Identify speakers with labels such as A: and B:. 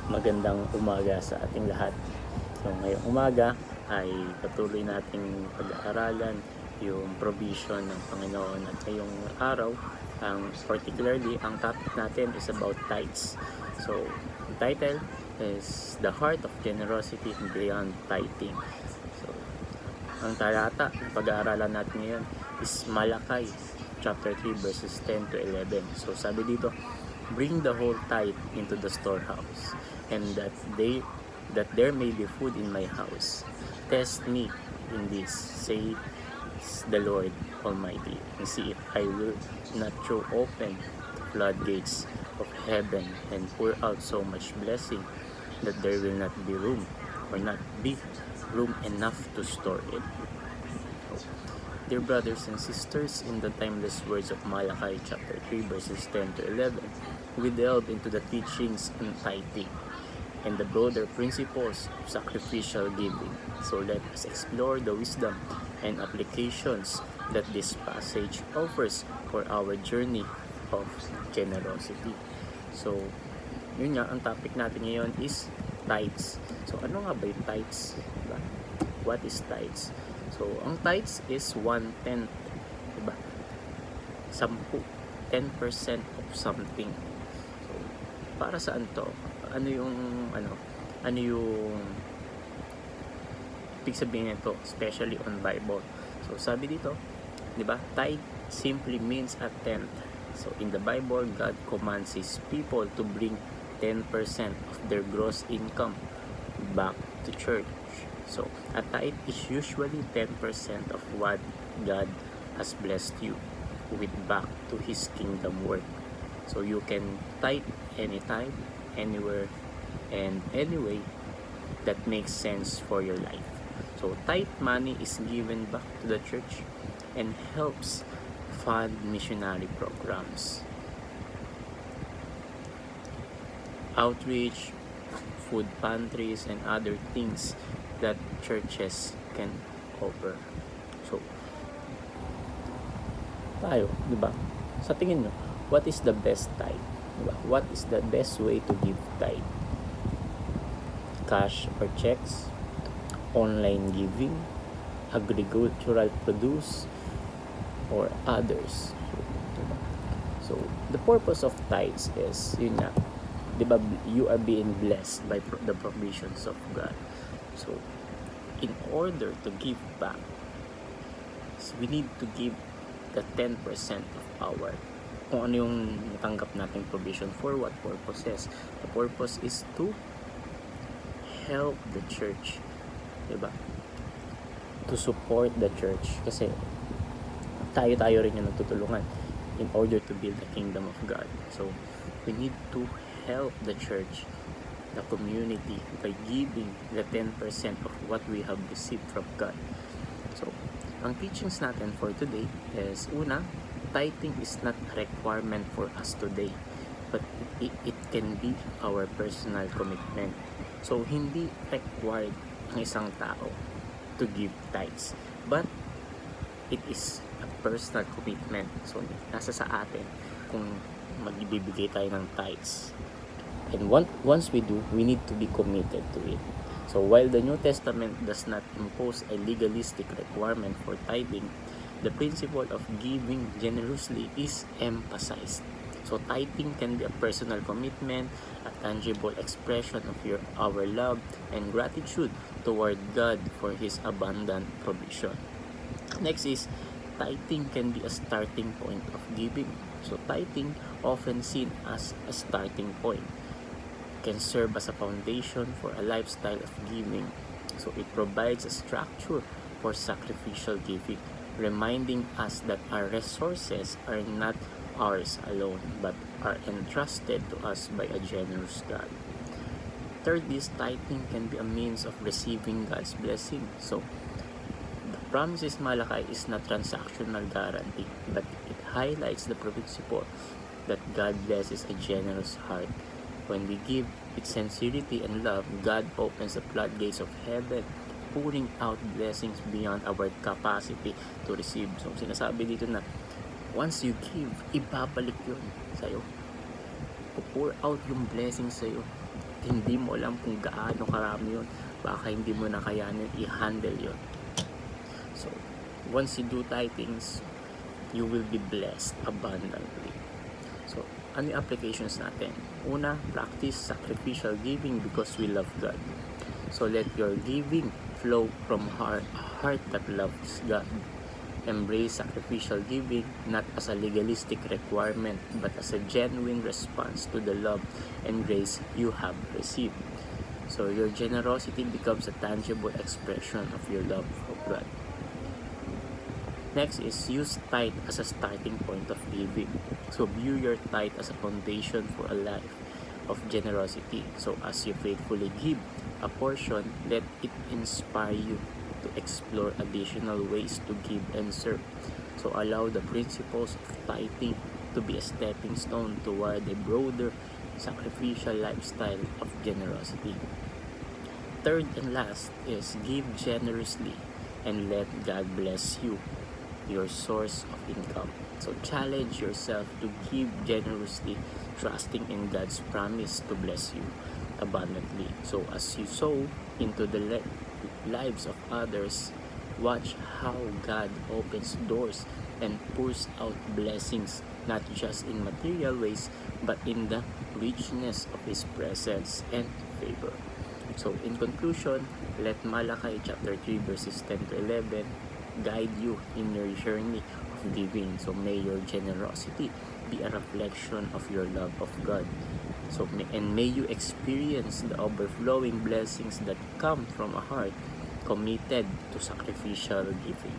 A: Magandang umaga sa ating lahat. So ngayong umaga ay patuloy nating pag-aaralan yung provision ng Panginoon, at ngayong araw particularly ang topic natin is about tithes. So the title is The Heart of Generosity Beyond Tithing. So ang talata na pag-aaralan natin ngayon is Malachi chapter 3 verses 10 to 11. So sabi dito, bring the whole tithe into the storehouse, and that there may be food in my house. Test me in this, says the Lord Almighty, and see if I will not throw open the floodgates of heaven and pour out so much blessing that there will not be room enough to store it. Dear brothers and sisters, in the timeless words of Malachi chapter 3 verses 10 to 11, we delve into the teachings on tithing and the broader principles of sacrificial giving. So let us explore the wisdom and applications that this passage offers for our journey of generosity. So, yun nga, ang topic natin ngayon is tithes. So, ano nga ba yung tithes? Diba? What is tithes? So, ang tithes is 1/10, diba? 10% of something. So, para saan to? Ano yung ibig sabihin nito, especially on Bible? So, sabi dito, diba? Tithe simply means a tenth. So, in the Bible, God commands His people to bring 10% of their gross income back to church. So, a tithe is usually 10% of what God has blessed you with back to His kingdom work. So, you can tithe anytime, anywhere, and anyway that makes sense for your life. So, tithe money is given back to the church and helps fund missionary programs, outreach, food pantries, and other things that churches can offer. So, tayo, di ba? Sa tingin nyo, what is the best tithe? Diba? What is the best way to give tithe? Cash or checks? Online giving? Agricultural produce? Or others? Diba? So, the purpose of tithes is, yun nga, diba, you are being blessed by the provisions of God. So, in order to give back, we need to give the 10% of our, kung ano yung natanggap nating provision. For what purposes? The purpose is to help the church, diba? To support the church. Kasi tayo rin yung nagtutulungan in order to build the kingdom of God. So, we need to help the church, the community, by giving the 10% of what we have received from God. So, ang teachings natin for today is, una, tithing is not a requirement for us today, but it can be our personal commitment. So, hindi required ang isang tao to give tithes, but it is a personal commitment. So, nasa sa atin kung magbibigay tayo ng tithes. And once we do, we need to be committed to it. So while the New Testament does not impose a legalistic requirement for tithing, the principle of giving generously is emphasized. So tithing can be a personal commitment, a tangible expression of our love and gratitude toward God for His abundant provision. Next is, tithing can be a starting point of giving. So tithing, often seen as a starting point, can serve as a foundation for a lifestyle of giving. So it provides a structure for sacrificial giving, reminding us that our resources are not ours alone, but are entrusted to us by a generous God. Third, this tithing can be a means of receiving God's blessing. So the promises Malachi is not transactional guarantee, but it highlights the principle that God blesses a generous heart. When we give with sincerity and love, God opens the floodgates of heaven, pouring out blessings beyond our capacity to receive. So, sinasabi dito na once you give, ibabalik yun sa'yo. Pour out yung blessings sa'yo. hindi mo alam kung gaano karami yun. Baka hindi mo na kayanin i-handle yun. So, once you do tithings, you will be blessed abundantly. So, ano yung applications natin? Una, practice sacrificial giving because we love God. So, let your giving flow from a heart that loves God. Embrace sacrificial giving not as a legalistic requirement but as a genuine response to the love and grace you have received. So your generosity becomes a tangible expression of your love for God. Next is use tithe as a starting point of giving. So view your tithe as a foundation for a life of generosity. So as you faithfully give a portion, let it inspire you to explore additional ways to give and serve. So allow the principles of tithing to be a stepping stone toward a broader sacrificial lifestyle of generosity. Third and last is give generously and let God bless you, your source of income. So challenge yourself to give generously, trusting in God's promise to bless you abundantly. So as you sow into the lives of others, watch how God opens doors and pours out blessings, not just in material ways, but in the richness of His presence and favor. So in conclusion, let Malachi chapter 3 verses 10 to 11 guide you in your journey of giving. So may your generosity be a reflection of your love of God. So may you experience the overflowing blessings that come from a heart committed to sacrificial giving.